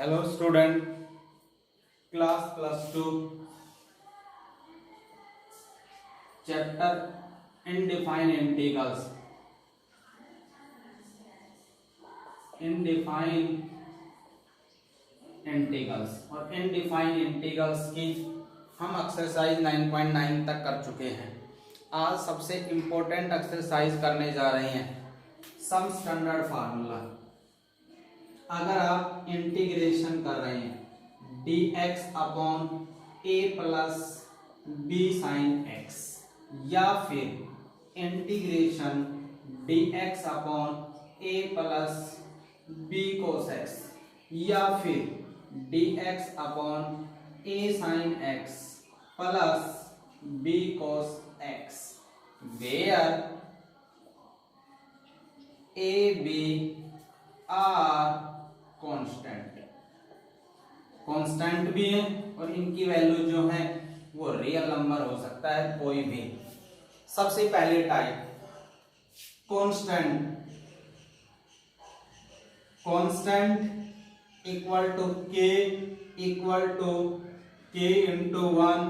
Hello student, class +2 chapter indefinite integrals और indefinite integrals की हम एक्सरसाइज 9.9 तक कर चुके हैं। आज सबसे इम्पोर्टेंट एक्सरसाइज करने जा रहे हैं सम स्टैंडर्ड फार्मूला। अगर आप इंटीग्रेशन कर रहे हैं dx upon a plus b sine x या फिर integration dx upon a plus b cos x या फिर dx upon a sine x plus b cos x where a b are constant भी है और इनकी वैल्यू जो है वो रियल नंबर हो सकता है कोई भी। सबसे पहले type constant equal to k into 1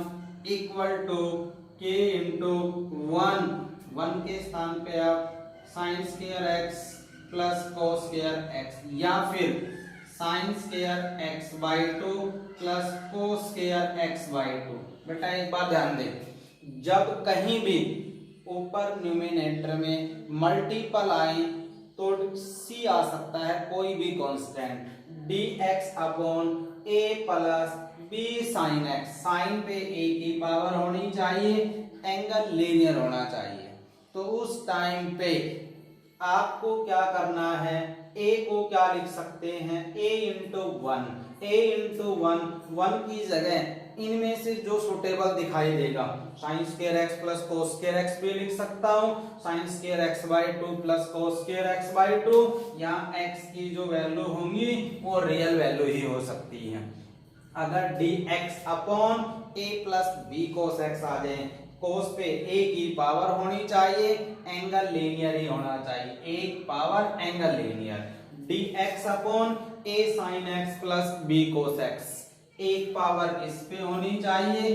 equal to k into 1 के स्थान पे आप sine square x plus cos square x या फिर sine square x/2 plus cos square x/2। बेटा एक बात ध्यान दें, जब कहीं भी ऊपर न्यूमरेटर में मल्टीपल आए तो c आ सकता है कोई भी constant dx upon a plus b sine x। Sine पे a की पावर होनी चाहिए, एंगल लीनियर होना चाहिए। तो उस टाइम पे आपको क्या करना है, a को क्या लिख सकते हैं a इंटू 1 की जगह इनमें से जो सुटेबल दिखाई देगा sign square x plus cos square x भी लिख सकता हूं, sign square x/2 plus cos square x/2 या x की जो वैल्यू होंगी वो रियल वैल्यू ही हो सकती है। अगर dx upon a plus b cos x आ जाए, कोस पे a की पावर होनी चाहिए, एंगल लीनियर ही होना चाहिए, एक power angle linear. dx upon a sine x plus b cos x, एक पावर इस पे होनी चाहिए,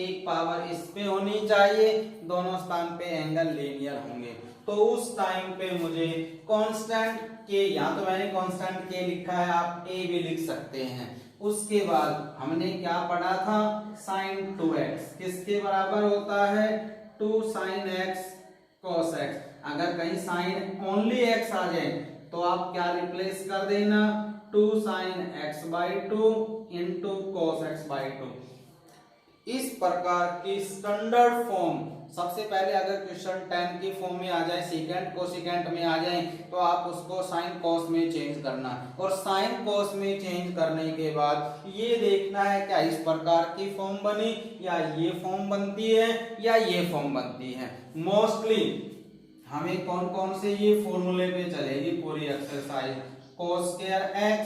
एक पावर इस पे होनी चाहिए, दोनों स्थान पे एंगल लीनियर होंगे। तो उस टाइम पे मुझे कांस्टेंट k, या तो मैंने कांस्टेंट k लिखा है, आप a भी लिख सकते हैं। उसके बाद हमने क्या पढ़ा था, साइन 2x किसके बराबर होता है 2 साइन x cos x। अगर कहीं साइन ओनली x आ जाए तो आप क्या रिप्लेस कर देना 2 sign x/2 into cos x/2। इस प्रकार की स्टैंडर्ड फॉर्म सबसे पहले अगर क्वेश्चन 10 की फॉर्म में आ जाए, सेकंड कोसेकेंट में आ जाए, तो आप उसको साइन कॉस में चेंज करना और साइन कॉस में चेंज करने के बाद ये देखना है क्या इस प्रकार की फॉर्म बनी या ये फॉर्म बनती है या ये फॉर्म बनती है। मोस्टली हमें कौन कौन से ये फॉर्मूले पे चलेगी पूरी exercise, cos square x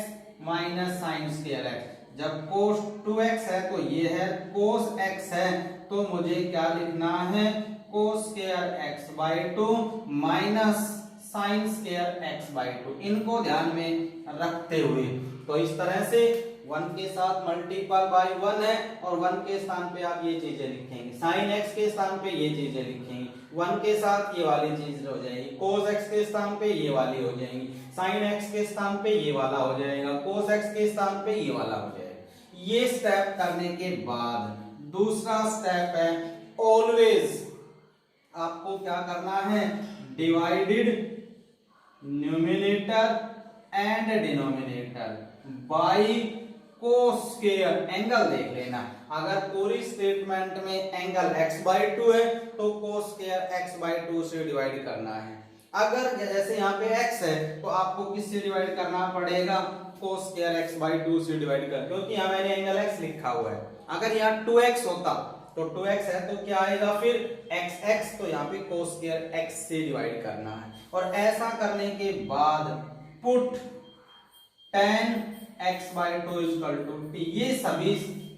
minus sine square x। जब cos 2x है तो ये है, cos x है तो मुझे क्या लिखना है cos square x/2 minus sine square x/2। इनको ध्यान में रखते हुए तो इस तरह से 1 के साथ मल्टीपल बाय 1 है और 1 के स्थान पे आप ये चीजें लिखेंगे, साइन x के स्थान पे ये चीजें लिखेंगे, 1 के साथ ये वाली चीज हो जाएगी, cos x के स्थान पे ये वाली हो जाएंगी, साइन x के स्थान पे ये वाला हो जाएगा, cos x के स्थान पे ये वाला हो जाएगा। ये स्टेप करने के बाद दूसरा स्टेप है ऑलवेज आपको क्या करना है, divided numerator and denominator by cos square. Angle देख लेना, अगर पूरी स्टेटमेंट में एंगल x/2 है तो कोस स्क्वायर x/2 से डिवाइड करना है। अगर जैसे यहाँ पे x है तो आपको किससे डिवाइड करना पड़ेगा, कोस स्क्वायर x/2 से डिवाइड कर, क्योंकि यहाँ मैंने एंगल x लिखा हुआ है। अगर यहाँ 2x होता तो 2x है तो क्या आएगा फिर x, तो यहाँ पे कोस स्क्वायर x से डिवाइड करना है। और ऐसा करने के बाद पुट tan x/2 t, ये सभी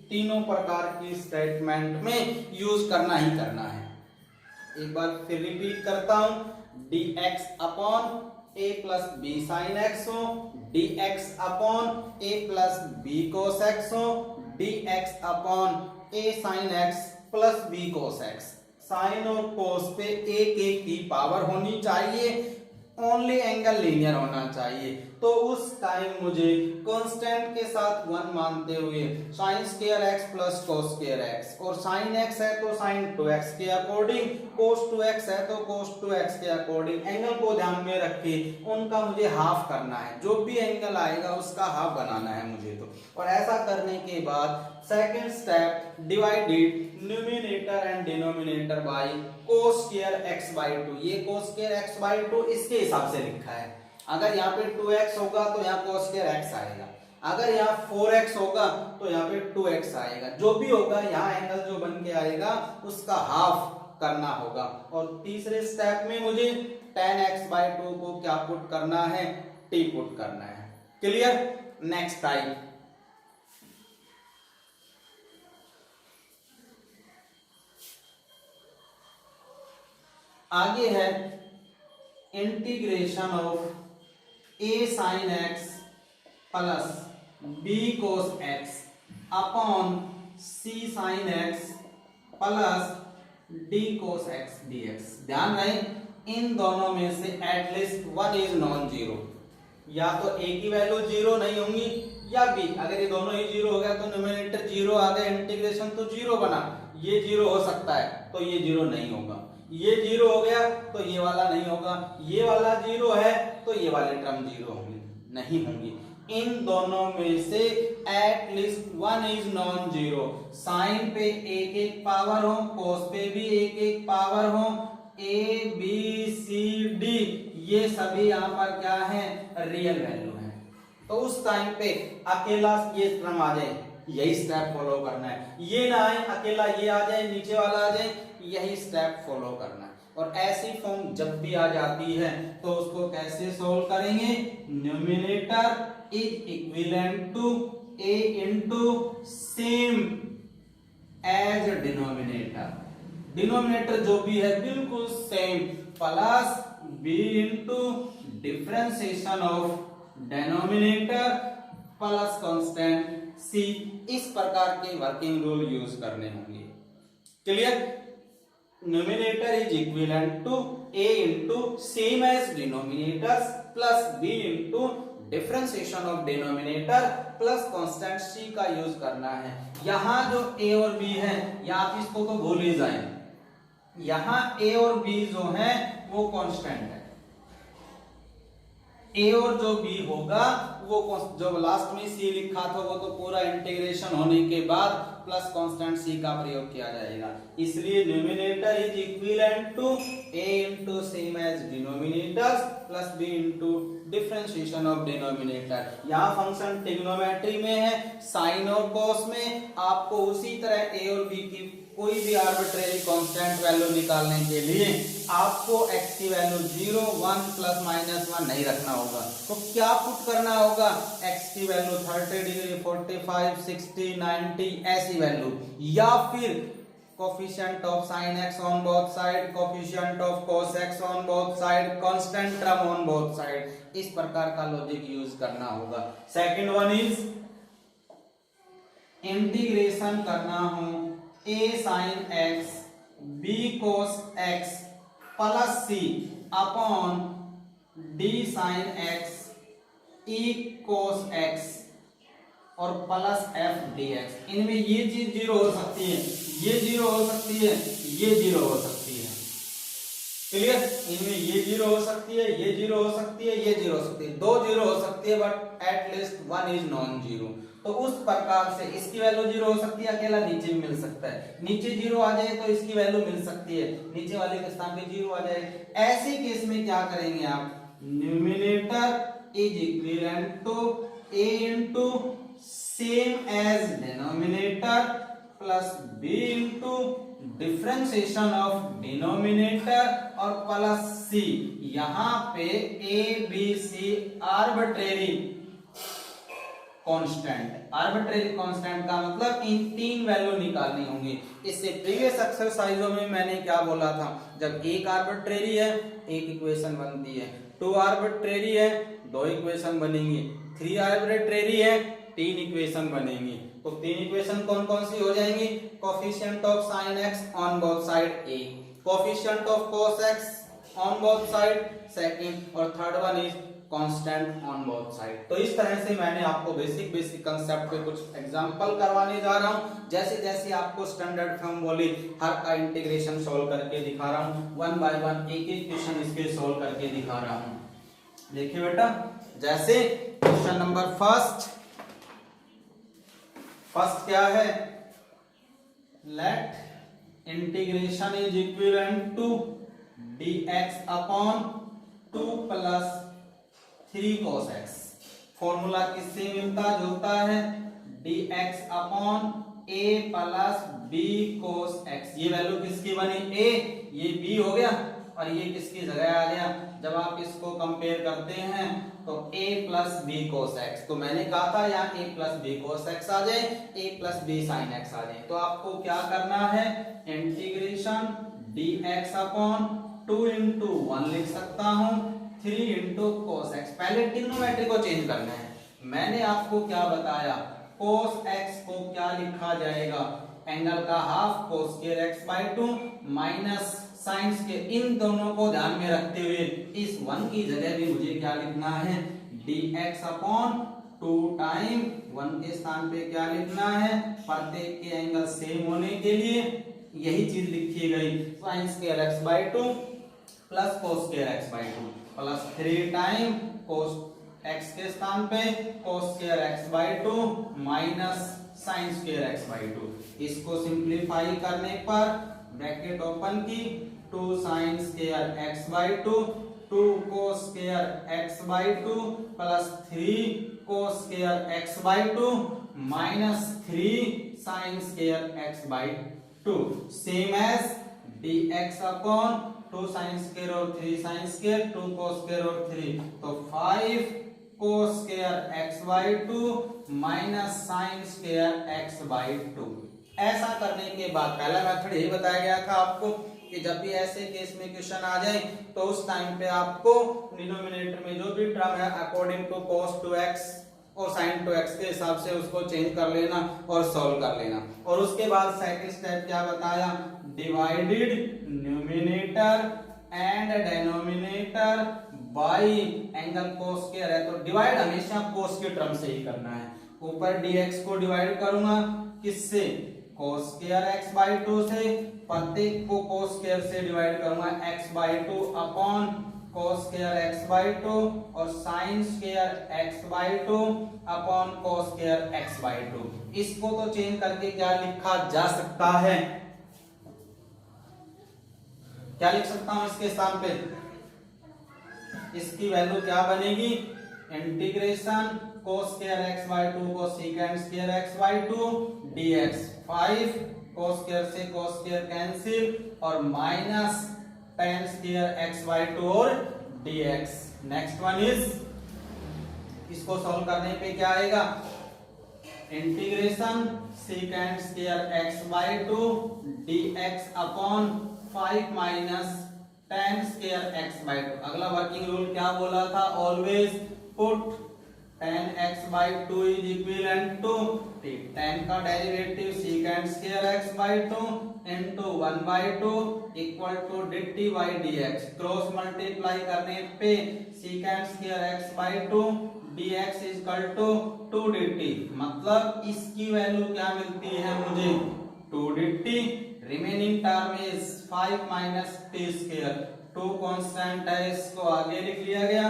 तीनों प्रकार की स्टेटमेंट में यूज करना ही करना है। एक बार फिर रिपीट करता हूं, dx upon a plus b sine x हो, dx upon a plus b cos x हो, dx upon a sine x plus b cos x. Sine और कोस पे एक एक की पावर होनी चाहिए, ओनली एंगल लीनियर होना चाहिए। तो उस टाइम मुझे कांस्टेंट के साथ 1 मानते हुए sine square x plus cos square x, और साइन एक्स है तो साइन 2x के अकॉर्डिंग, कोस 2x है तो कोस 2x के अकॉर्डिंग एंगल को ध्यान में रख के उनका मुझे हाफ करना है। जो भी एंगल आएगा उसका हाफ बनाना है मुझे। तो और ऐसा करने के बाद second step, divided numerator and denominator by cos square x by 2। ये cos स्क्वायर x बाय 2 इसके हिसाब से लिखा है। अगर यहाँ पे 2x होगा तो यहाँ cos स्क्वायर x आएगा, अगर यहाँ 4x होगा तो यहाँ पे 2x आएगा। जो भी होगा यहाँ एंगल जो बन के आएगा उसका हाफ करना होगा। और तीसरे स्टेप में मुझे tan x बाय 2 को क्या पुट करना है, t पुट करना है। क्लियर। नेक्स्ट टाइप, आगे है integration of a sine x plus b cos x upon c sine x plus d cos x dx। ध्यान रहे इन दोनों में से at least one is non zero, या तो a की वैल्यू जीरो नहीं होंगी या b। अगर ये दोनों ही जीरो हो गया तो न्यूमरेटर जीरो आ गया, इंटीग्रेशन तो जीरो बना। ये जीरो हो सकता है तो ये जीरो नहीं होगा, ये जीरो हो गया तो ये वाला नहीं होगा, ये वाला जीरो है तो ये वाले टर्म जीरो होंगे, नहीं होंगे। इन दोनों में से at least one is non zero. Sine पे एक एक पावर हो, कोस पे भी एक एक पावर हो, ए बी सी डी ये सभी यहाँ पर क्या है, रियल वैल्यू है। तो उस टाइम पे अकेला ये टर्म आ जाए, यही स्टेप फॉलो करना है। ये ना आए अकेला ये आ जाए, नीचे वाला आ जाए, यही स्टेप फॉलो करना है। और ऐसी फॉर्म जब भी आ जाती है तो उसको कैसे सोल्व करेंगे, numerator is equivalent to a into same as denominator. Denominator जो भी है बिल्कुल same, plus b into differentiation of denominator plus constant c। इस प्रकार के वर्किंग रूल यूज करने होंगे। Clear. Numerator is equivalent to a into same as denominators plus b into differentiation of denominator plus constant c का use करना है। यहाँ जो a और b है या आप इसको तो भूल ही जाएं, यहाँ a और b जो है वो कांस्टेंट है। a और जो b होगा वो जो लास्ट में c लिखा था वो तो पूरा इंटीग्रेशन होने के बाद प्लस कांस्टेंट c का प्रयोग किया जाएगा। इसलिए numerator is equivalent to a into same as denominators plus b into differentiation of denominator. यहाँ फंक्शन ट्रिग्नोमेट्री में है, साइन और कॉस में आपको उसी तरह a और b की कोई भी आर्बिट्रेरी कांस्टेंट वैल्यू निकालने के लिए आपको x की वैल्यू 0, 1 प्लस माइनस 1 नहीं रखना होगा। तो क्या पुट करना होगा, x की वैल्यू 30 डिग्री, 45, 60, 90 ऐसी वैल्यू, या फिर coefficient of sin x on both side, coefficient of cos x on both side, constant term on both side. इस प्रकार का लॉजिक यूज करना होगा। सेकंड वन इज इंटीग्रेशन करना हो a sin x b cos x plus c upon d sin x e cos x और plus f dx। इनमें ये चीज जीरो हो सकती है, ये जीरो हो सकती है, ये जीरो हो सकती है। क्लियर। इनमें ये जीरो हो सकती है, ये जीरो हो सकती है, ये जीरो हो सकती है, दो जीरो हो सकती है, but at least one is non zero. तो उस प्रकार से इसकी वैल्यू जीरो हो सकती है, अकेला नीचे भी मिल सकता है, नीचे जीरो आ जाए तो इसकी वैल्यू मिल सकती है, नीचे वाले के स्थान पे जीरो आ जाए। ऐसे केस में क्या करेंगे आप, numerator is equivalent to a into same as denominator plus b into differentiation of denominator और प्लस c। यहां पे a b c arbitrary constant. Arbitrary constant का मतलब इन तीन वैल्यू निकालनी होंगी। इससे प्रीवियस एक्सरसाइजों में मैंने क्या बोला था, जब एक आर्बिट्रेरी है एक इक्वेशन बनती है, 2 आर्बिट्रेरी है, 2 इक्वेशन बनेंगी। 3 आर्बिट्रेरी है, 3 इक्वेशन बनेंगी। तो 3 इक्वेशन कौन कौन सी हो जाएंगी? Coefficient of sin x on both side a, coefficient of cos x on both side second, और third one is constant on both side. तो इस तरह से मैंने आपको बेसिक कंसेप्ट पे कुछ एग्जांपल करवाने जा रहा हूं। जैसे जैसे आपको स्टैंडर्ड फॉर्म बोली हर का इंटीग्रेशन सॉल्व करके दिखा रहा हूं, वन बाय वन एक एक क्वेश्चन इसके सॉल्व करके दिखा रहा हूं। देखिए बेटा, जैसे क्वेश्चन नंबर फर्स्ट क्या है? Let integration is equivalent to dx upon 2 plus 3 cos x। Formula किससे मिलता जुलता है? dx upon a plus b cos x। ये वैल्यू किसकी बनी? a, ये b हो गया, और ये किसकी जगह आ गया? जब आप इसको कंपेयर करते हैं तो a plus b cos x, तो मैंने कहा था यहाँ a plus b cos x आ जाए, a plus b sin x आ जाए। तो आपको क्या करना है? इंटीग्रेशन dx अपॉन 2 इंटू 1 लिख सकता हूं, 3 इंटू cos x। पहले ट्रिग्नोमेट्री को चेंज करना है। मैंने आपको क्या बताया? cos x को क्या लिखा जाएगा? एंगल का half cos square x by 2 minus sine square. इन दोनों को ध्यान में रखते हुए इस 1 की जगह भी मुझे क्या लिखना है? dx अपॉन 2 टाइम 1 के स्थान पे क्या लिखना है? प्रत्येक के एंगल सेम होने के लिए यही चीज लिखी गई, sin square x by 2 plus cos square x by 2 plus 3 time cos x के स्थान पे cos square x by 2 minus sin square x by 2। इसको सिंप्लीफाई करने पर ब्रैकेट ओपन की, 2 sin square x by 2, 2 cos square x by 2 plus 3 cos square x by 2 minus 3 sin square x by 2, same as dx upon 2 sin square और 3 sin square, 2 cos square और 3, तो 5 cos square x by 2 minus sin square x by 2। ऐसा करने के बाद पहला method यही बताया गया था आपको कि जब भी ऐसे केस में क्वेश्चन आ जाए तो उस टाइम पे आपको डिनोमिनेटर में जो भी टर्म है अकॉर्डिंग टू cos 2x और sin 2x के हिसाब से उसको चेंज कर लेना और सॉल्व कर लेना। और उसके बाद सेकंड स्टेप क्या बताया? Divided numerator and denominator bye angle cos square है, तो डिवाइड हमेशा cos के टर्म से ही करना है। ऊपर dx को डिवाइड करूंगा किससे? cos स्क्वायर x बाय 2 से, प्रत्येक को cos स्क्वायर से डिवाइड करूंगा x by 2 upon cos square x by 2 और sin square x by 2 upon cos square x by 2। इसको तो चेंज करके क्या लिखा जा सकता है? क्या लिख सकता हूं इसके स्थान पे? इसकी वैल्यू क्या बनेगी? Integration cos square x by 2 को secant square x by 2 dx, 5 cos square से cos स्क्वायर कैंसिल और minus tan square x by 2 और dx। नेक्स्ट वन इज, इसको सॉल्व करने पे क्या आएगा? Integration secant square x by 2 dx upon 5 minus tan square x by 2। अगला working rule क्या बोला था? Always put tan x by 2 is equivalent to tan का derivative secant square x by 2 into 1 by 2 equal to dt by dx। Cross multiply करने पे secant square x by 2 dx is equal to 2 dt, मतलब इसकी value क्या मिलती है मुझे? 2 dt। Remaining term is 5 minus t square, 2 constant है, इसको आगे लिख लिया गया,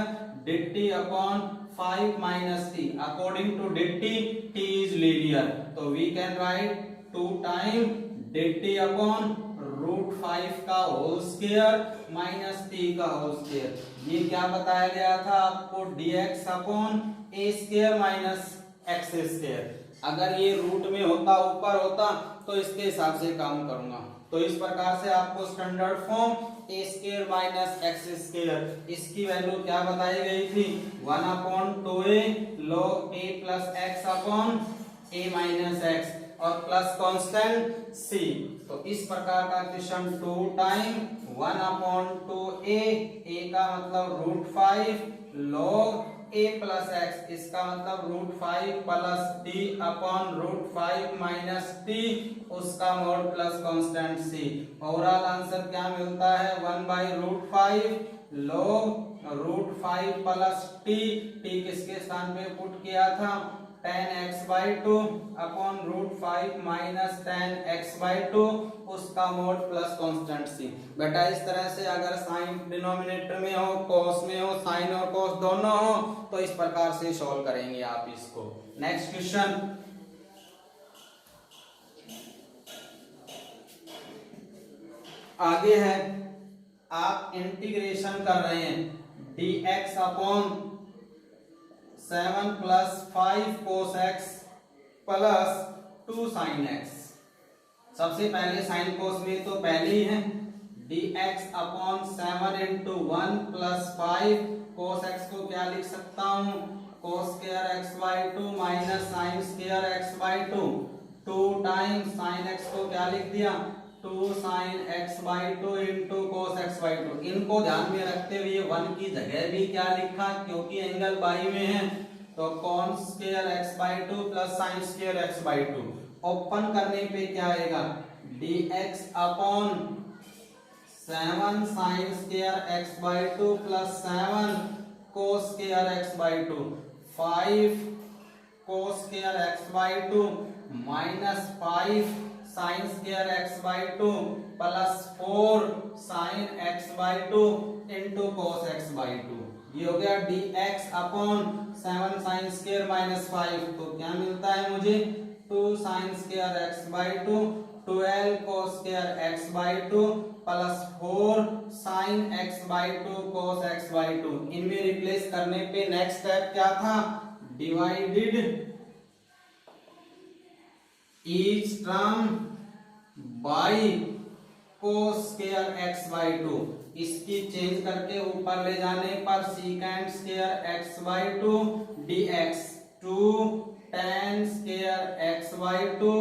dt upon 5 minus t according to dt, t is linear, तो we can write 2 time dt upon root 5 का होल स्क्वायर माइनस t का होल स्क्वायर। ये क्या बताया गया था आपको? dx upon a square minus x square. अगर ये रूट में होता, ऊपर होता, तो इसके हिसाब से काम करूंगा। तो इस प्रकार से आपको standard form a square minus x square, इसकी वैल्यू क्या बताई गई थी? 1 upon 2a log a plus x upon a minus x और प्लस कांस्टेंट c। तो इस प्रकार का क्वेश्चन 2 टाइम 1/2 a का मतलब √5 log a प्लस एक्स, इसका मतलब √5 plus t upon √5 minus t, उसका mode plus constant c। Overall answer क्या मिलता है? 1/√5 log √5 प्लस t, t किसके स्थान पे पुट किया था? tan x/2 upon √5 minus tan x/2, उसका मोड प्लस कांस्टेंट c। बेटा इस तरह से अगर साइन डिनोमिनेटर में हो, कॉस में हो, साइन और कॉस दोनों हो, तो इस प्रकार से सॉल्व करेंगे आप इसको। नेक्स्ट क्वेश्चन, आगे है, आप इंटीग्रेशन कर रहे हैं dx upon 7 plus 5 cos x plus 2 sin x। सबसे पहले साइन कोस में तो पहले ही है, dx upon 7 into 1 plus 5 cos x को क्या लिख सकता हूँ? cos square x/2 minus sine square x/2, 2 times sign x को क्या लिख दिया? 2 sin x/2 into cos x/2। इनको ध्यान में रखते हुए 1 की जगह भी क्या लिखा, क्योंकि एंगल बाई में है, तो cos square x/2 plus sin square x/2। Open करने पे क्या आएगा? dx upon 7 sin square x/2 plus 7 cos square x/2, 5 cos square x/2 minus 5 sin square x/2 plus 4 sin x/2 into cos x/2। ये हो गया dx upon 7 sin square minus 5, तो क्या मिलता है मुझे? 2 sin square x/2, 12 cos square x/2 plus 4 sin x/2 cos x/2। इनमें replace करने पे नेक्स्ट स्टेप क्या था? Divided each term by cos square x/2। इसकी चेंज करके ऊपर ले जाने पर secant square x/2 dx 2 tan square x/2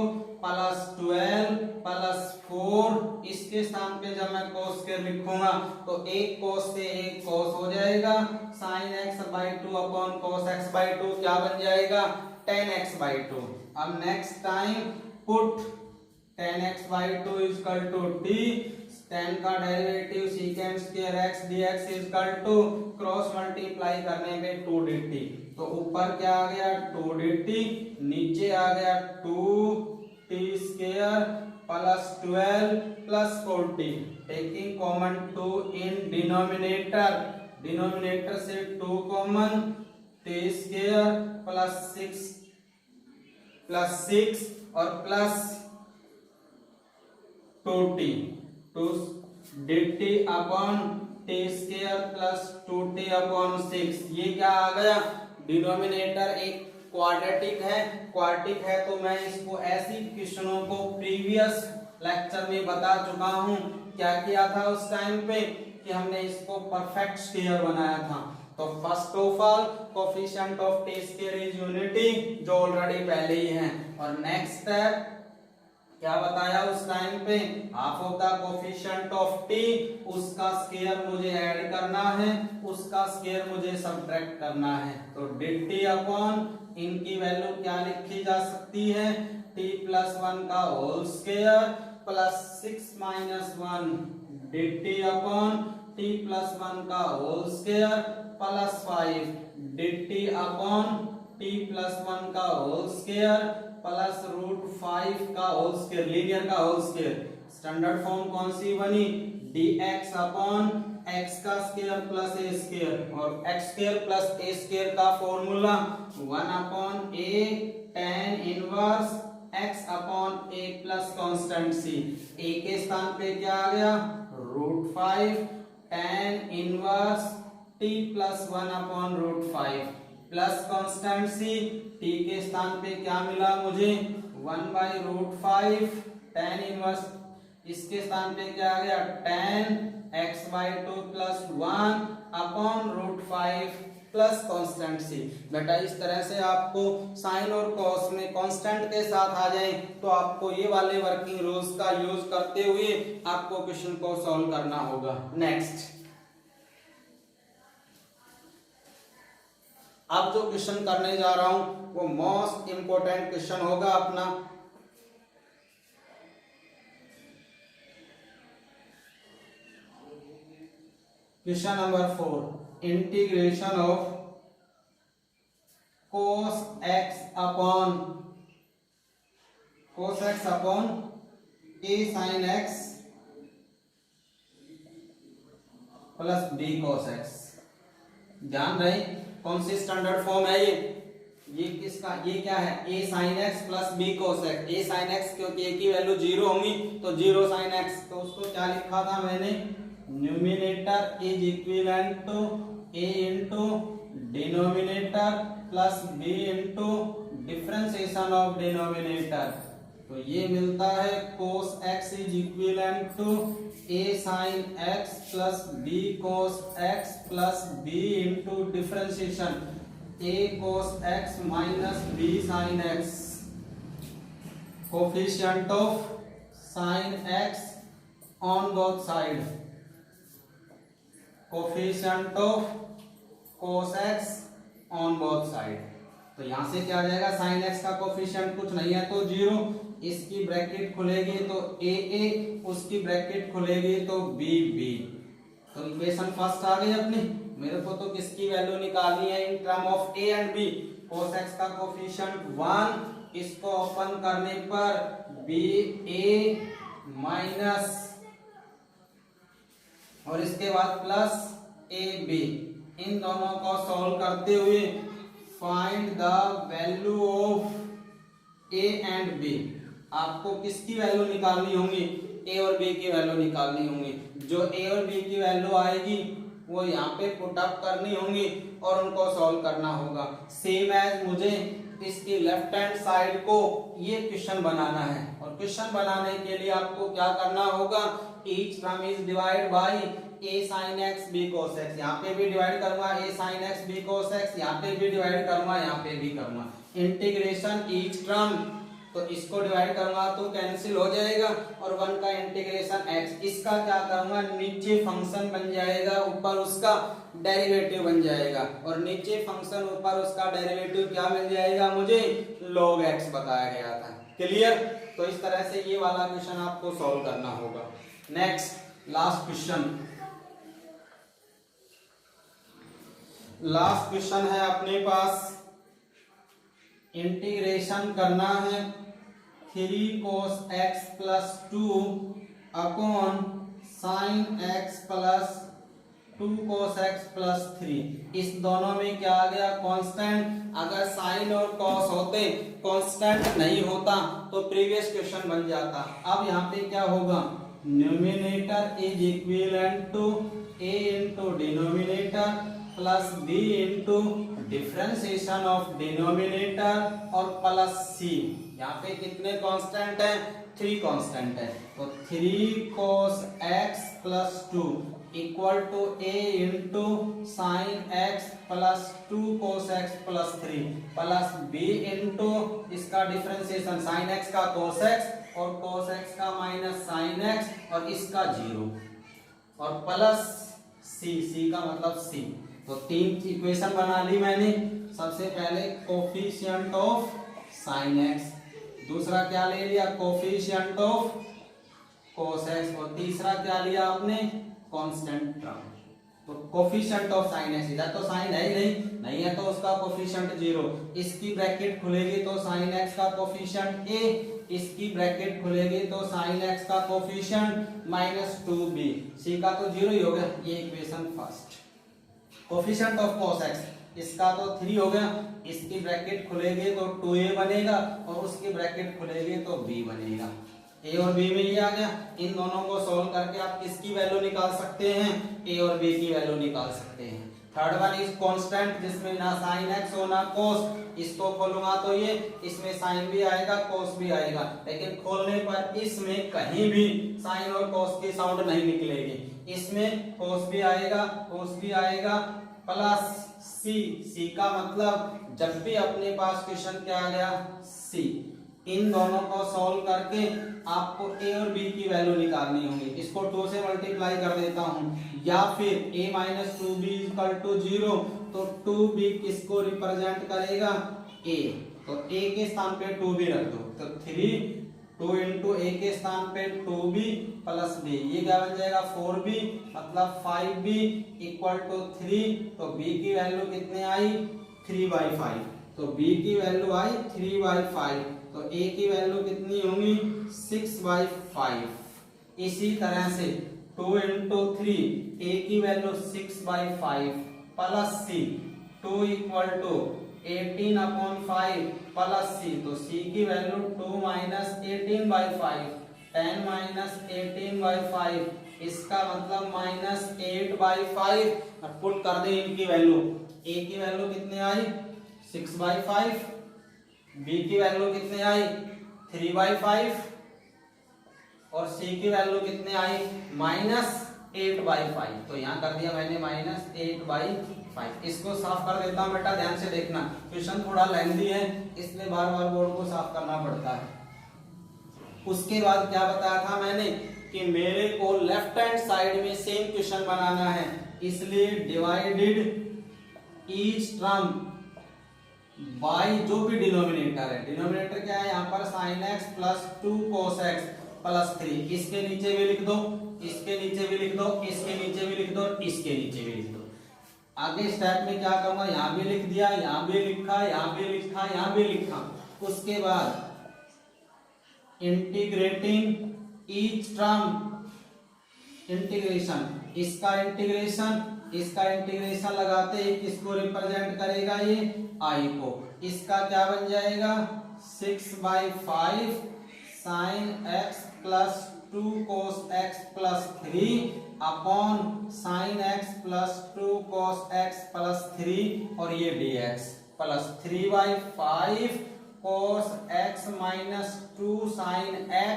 plus 12 plus 4, इसके स्थान पे जब मैं cos स्क्वायर लिखूंगा तो एक cos से एक cos हो जाएगा, sin x/2 upon cos x/2 क्या बन जाएगा? tan x/2। अब next time put tan x/2 is equal to t, tan का derivative secant square x dx is equal to cross multiply करने पे 2 dt, तो ऊपर क्या आ गया? 2 dt, नीचे आ गया 2t square plus 12 plus 40, taking common 2 in denominator, denominator से 2 कॉमन, t स्क्वायर प्लस 6 और plus 2t, 2 dt upon t square plus 2t upon 6। ये क्या आ गया? डिनोमिनेटर एक क्वाड्रेटिक है, तो मैं इसको ऐसी क्वेश्चनों को प्रीवियस लेक्चर में बता चुका हूं। क्या किया था उस टाइम पे कि हमने इसको परफेक्ट स्क्वायर बनाया था। तो first of all coefficient of t square is unity, जो ऑलरेडी पहले ही है, और नेक्स्ट स्टेप क्या बताया उस टाइम पे? Half of the coefficient of t, उसका स्क्वायर मुझे ऐड करना है, उसका स्क्वायर मुझे सब्ट्रैक्ट करना है। तो dt अपॉन इनकी वैल्यू क्या लिखी जा सकती है? t प्लस 1 का whole square plus 6 minus 1 dt upon t plus 1 का whole square plus 5 dt upon t plus 1 का होल स्क्वायर प्लस √5 का होल स्क्वायर, लीनियर का होल स्क्वायर। स्टैंडर्ड फॉर्म कौन सी बनी? dx अपॉन x का स्क्वायर प्लस a स्क्वायर, और x square plus a square का फॉर्मूला 1 अपॉन a tan inverse x upon a plus constant c। a के स्थान पे क्या आ गया? √5 tan inverse t plus 1 upon √5 plus constant c। t के स्थान पे क्या मिला मुझे? 1/√5 tan इनवर्स, इसके स्थान पे क्या आ गया? tan x/2 plus 1 upon √5 plus constant C. बेटा इस तरह से आपको साइन और कॉस में कांस्टेंट के साथ आ जाए तो आपको ये वाले वर्किंग रूल्स का यूज करते हुए आपको क्वेश्चन को सॉल्व करना होगा। नेक्स्ट, अब जो क्वेश्चन करने जा रहा हूं वो मोस्ट इंपोर्टेंट क्वेश्चन होगा अपना। Question number 4, integration of cos x upon a sin x plus b cos x। ध्यान रहे कौन सी स्टैंडर्ड फॉर्म है ये किसका, ये क्या है, a sin x plus b cos x। a sin x क्योंकि a की वैल्यू 0 होगी तो 0 sin x, तो उसको क्या लिखा था मैंने, numerator is equivalent to a into denominator plus b into differentiation of denominator. तो ये मिलता है cos x is equivalent to a sin x plus b cos x plus b into differentiation a cos x minus b sin x। Coefficient of sin x on both side, coefficient of cos x on both side। तो यहां से क्या आ जाएगा, sin x का coefficient कुछ नहीं है तो 0, इसकी ब्रैकेट खुलेगी तो a a, उसकी ब्रैकेट खुलेगी तो b b। तो इक्वेशन फर्स्ट आ गई अपनी। मेरे को तो किसकी वैल्यू निकालनी है in term of a and b। cos x का कोफिशिएंट 1, इसको ओपन करने पर b a माइनस और इसके बाद प्लस ए बी। इन दोनों को सॉल्व करते हुए find the value of A and B. आपको किसकी वैल्यू निकालनी होगी, ए और बी की वैल्यू निकालनी होगी। जो ए और बी की वैल्यू आएगी वो यहाँ पे पुट अप करनी होगी और उनको सॉल्व करना होगा। सेम एज मुझे इसकी लेफ्ट हैंड साइड को ये क्वेश्चन बनाना है, और क्वेश्चन बनाने के लिए आपको क्या करना होगा, each term is divide by a sin x b cos x। यहाँ पे भी डिवाइड करूंगा a sin x b cos x, यहाँ पे भी डिवाइड करूंगा, यहाँ पे भी करूंगा। इंटीग्रेशन ईच टर्म, तो इसको डिवाइड करूंगा तो कैंसिल हो जाएगा और 1 का इंटीग्रेशन x। इसका क्या करूंगा, नीचे फंक्शन बन जाएगा, ऊपर उसका डेरिवेटिव बन जाएगा, और नीचे फंक्शन ऊपर उसका डेरिवेटिव क्या मिल जाएगा मुझे, log x बताया गया था। क्लियर। तो इस तरह से ये वाला क्वेश्चन आपको सॉल्व करना होगा। नेक्स्ट, लास्ट क्वेश्चन है अपने पास। इंटीग्रेशन करना है 3 cos x plus 2 upon sin x plus 2 cos x plus 3। इस दोनों में क्या आ गया, कांस्टेंट। अगर sin और cos होते, कांस्टेंट नहीं होता तो प्रीवियस क्वेश्चन बन जाता। अब यहाँ पे क्या होगा, numerator is equivalent to a into denominator plus b into differentiation of denominator और प्लस c। यहाँ पे कितने कांस्टेंट हैं, 3 कांस्टेंट है। तो 3 cos x plus 2 equal to a into sine x plus 2 cos x plus 3 plus b into इसका differentiation sine x का cos x और cos x का माइनस साइन x और इसका 0 और प्लस c का मतलब c। तो 3 इक्वेशन बना ली मैंने। सबसे पहले कोफिशिएंट ऑफ साइन x, दूसरा क्या ले लिया, कोफिशिएंट ऑफ cos x, और तीसरा क्या लिया आपने, कांस्टेंट टर्म। तो कोफिशिएंट ऑफ साइन x, इधर तो साइन है ही नहीं है तो उसका कोफिशिएंट 0। इसकी ब्रैकेट खुलेगी तो साइन x का कोफिशिएंट a, इसकी ब्रैकेट खुलेगी तो साइन x का कोफिशिएंट माइनस 2b, c का तो 0 ही हो गया। ये equation first. Coefficient of cos x, इसका तो 3 हो गया, इसकी ब्रैकेट खुलेगी तो 2a बनेगा और उसकी ब्रैकेट खुलेगी तो b बनेगा। a और b में ये आ गया। इन दोनों को सॉल्व करके आप किसकी वैल्यू निकाल सकते हैं, a और b की वैल्यू निकाल सकते हैं। थर्ड वन इज कांस्टेंट, जिसमें ना साइन x हो ना cos। इसको खोलूंगा तो ये, इसमें साइन भी आएगा cos भी आएगा, लेकिन खोलने पर इसमें कहीं भी साइन और cos की साउंड नहीं निकलेगी। इसमें cos भी आएगा प्लस सी का मतलब जब भी अपने पास क्वेश्चन क्या आ गया सी, इन दोनों को सॉल्व करके आपको ए और बी की वैल्यू निकालनी होगी। इसको 2 से मल्टीप्लाई कर देता हूं, या फिर a minus 2b equal to 0, तो 2b किसको रिप्रेजेंट करेगा a, तो a के स्थान पे 2b रख दो, तो 2 इंटू a के स्थान पे 2b प्लस b, ये क्या बन जाएगा 4b, मतलब 5b इक्वल टू 3, तो b की वैल्यू कितने आई 3/5, तो b की वैल्यू आई 3/5, तो a की वैल्यू कितनी होगी 6/5। इसी तरह से 2 इंटू 3, a की वैल्यू 6/5 plus c, 2 equal to 18/5 plus c, तो c की वैल्यू 2 माइनस 18/5, 10 माइनस 18/5, इसका मतलब -8/5, और पुट कर दें इनकी वैल्यू, a की वैल्यू कितने आई 6/5, b की वैल्यू कितने आई 3/5, और c की वैल्यू कितने आई -8/5, तो यहाँ कर दिया मैंने -8/5। इसको साफ कर देता हूँ बेटा, ध्यान से देखना, क्वेश्चन थोड़ा लेंथी है इसलिए बार बार बोर्ड को साफ करना पड़ता है। उसके बाद क्या बताया था मैंने कि मेरे को लेफ्ट हैंड साइड में सेम क्वेश्चन बनाना है, इसलिए डिवाइडेड ईच टर्म बाय जो भी डिनोमिनेटर है, डिनोमिनेटर क्या है यहाँ पर sin x plus 2 cos x plus 3, इसके नीचे भी लिख दो, इसके नीचे भी लिख दो, इसके नीचे भी लिख दो, इसके नीचे भी लिख दो। आगे स्टेप में क्या करूंगा, यहाँ भी लिख दिया, यहाँ भी लिखा, यहाँ भी लिखा, यहाँ भी लिखा। उसके बाद इंटीग्रेटिंग ईच टर्म, इंटीग्रेशन, इसका इंटीग्रेशन, इसका इंटीग्रेशन लगाते ही किसको रिप्रेजेंट करेगा ये आई को, इसका क्या बन जाएगा 6/5 sin x plus 2 cos x plus 3 upon sin x plus 2 cos x plus 3, और ये dx plus 3/5 cos x minus 2 sin x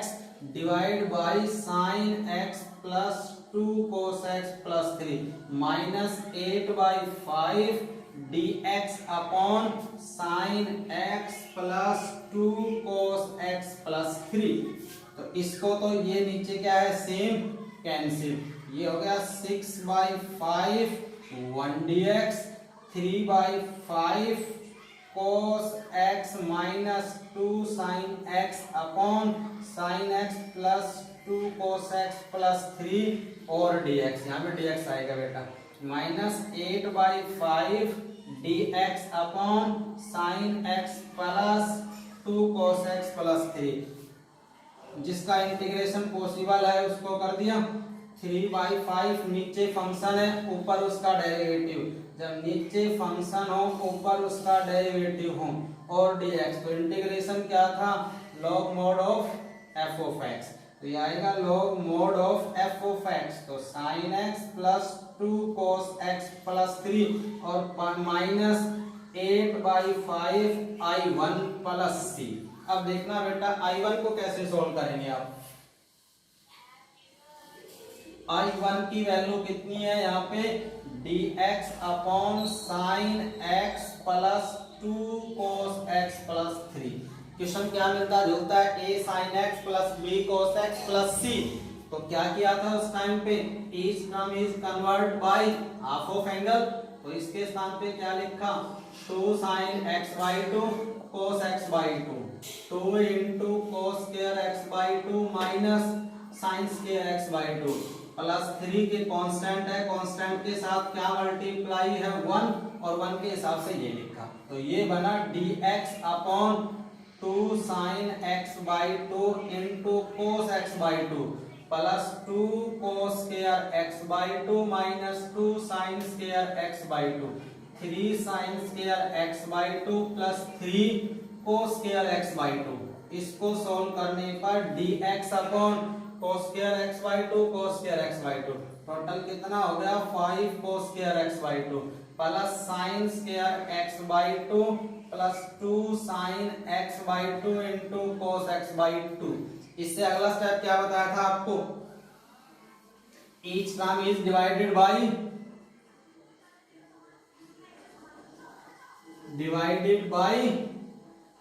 divide by sin x plus 2 cos x plus 3 minus 8/5 dx upon sin x plus 2 cos x plus 3। तो इसको तो ये नीचे क्या है same cancel, ये हो गया 6/5 1 dx 3/5 cos x minus 2 sin x upon sin x plus 2 cos x plus 3 और dx, यहाँ पे dx आएगा बेटा -8/5 dx upon sin x plus 2 cos x plus 3, जिसका इंटीग्रेशन पॉसिबल है उसको कर दिया। 3/5 नीचे फंक्शन है ऊपर उसका डेरिवेटिव, जब नीचे फंक्शन हो ऊपर उसका डेरिवेटिव हो, और dx, तो इंटीग्रेशन क्या था log mod of f of x, तो ये आएगा log mod of f of x, तो sin x plus 2 cos x plus 3 और माइनस 8/5 I1 प्लस c। अब देखना बेटा I1 को कैसे सोल्व करेंगे आप, I1 की वैल्यू कितनी है यहाँ पे dx upon sin x plus 2 cos x plus 3। Question क्या मिलता जुलता है a sin x plus b cos x plus c, तो क्या किया था उस टाइम पे each term is convert by half of angle, तो इसके स्थान पे क्या लिखा 2 sin x/2 cos x/2, 2 into cos square x/2 minus sin square x/2 plus 3 के कांस्टेंट है, कांस्टेंट के साथ क्या मल्टीप्लाई है 1, और 1 के हिसाब से ये लिखा, तो ये बना dx upon 2 sin x/2 into cos x/2 plus 2 cos square x/2 minus 2 sin square x/2, 3 sin square x/2 plus 3 cos square x/2। इसको सोल्व करने पर dx upon cos square x/2 cos square x/2 total कितना हो गया 5 cos square x/2 plus sin square x/2 plus 2 sin x/2 into cos x/2। इससे अगला step क्या बताया था आपको, each term is divided by divided by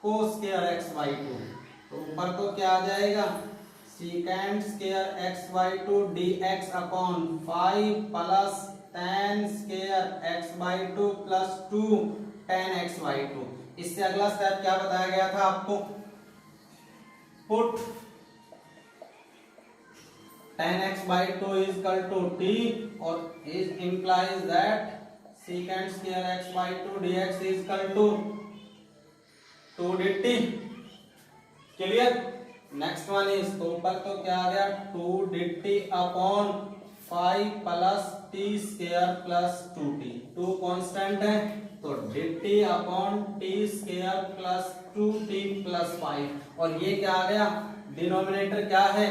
cos square x by two. तो ऊपर को क्या आ जाएगा, secant square x by two D x upon 5 plus tan square x by two plus 2 tan x by two. इससे अगला step क्या बताया गया था आपको, put tan x by 2 is equal to t और is implies that secant square x by 2 dx is equal to 2 dt। Clear. Next one is, तो ऊपर तो क्या आ गया 2 dt upon 5 plus t square plus 2t। 2 constant है तो dt upon t square plus 2t plus 5। और ये क्या आ गया, डिनोमिनेटर क्या है,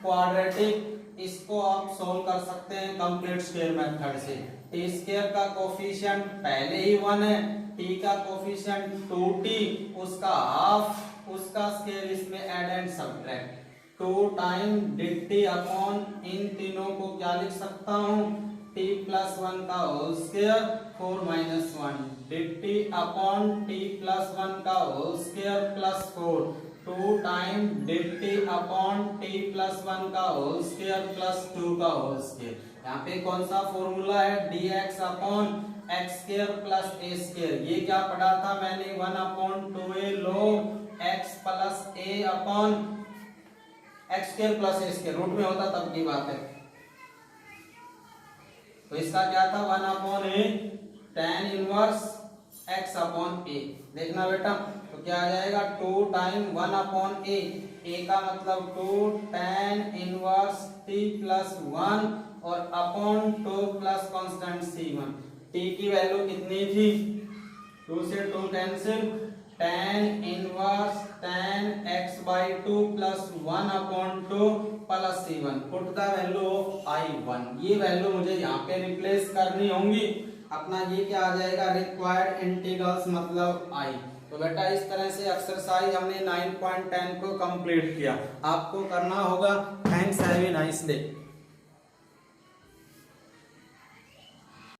क्वाड्रेटिक। इसको आप सोल्व कर सकते हैं कंप्लीट स्क्वायर मेथड से। टी स्क्वायर का कोफिशिएंट पहले ही 1 है, टी का कोफिशिएंट 2t, उसका हाफ, उसका स्क्वायर इसमें add and subtract. 2 time dt upon इन तीनों को क्या लिख सकता हूं, t प्लस 1 का whole square 4 minus 1 dt upon t plus 1 का whole square plus 4। 2 time dt upon t plus 1 का होल स्क्वायर प्लस 2 का होल स्क्वायर। यहाँ पे कौन सा फॉर्मूला है, dx upon x square plus a square. ये क्या पढ़ा था मैंने, 1 upon 2a log x plus a upon x square plus a square. Root में होता तब की बात है। तो इसका क्या था, 1 अपॉन a tan inverse x upon a। देखना बेटा, तो क्या आ जाएगा 2 टाइम 1 अपॉन a, a का मतलब 2 tan इनवर्स t प्लस 1 और upon 2 plus constant c1। t की वैल्यू कितनी थी, 2 से 2 cancel, tan inverse tan x by 2 plus 1 upon 2 plus c1। Put the value of i1। ये वैल्यू मुझे यहाँ पे रिप्लेस करनी होंगी। अपना ये क्या आ जाएगा, रिक्वायर्ड इंटीग्रल्स मतलब i। तो बेटा इस तरह से एक्सरसाइज हमने 9.10 को कंप्लीट किया, आपको करना होगा। Thanks, have a nice day.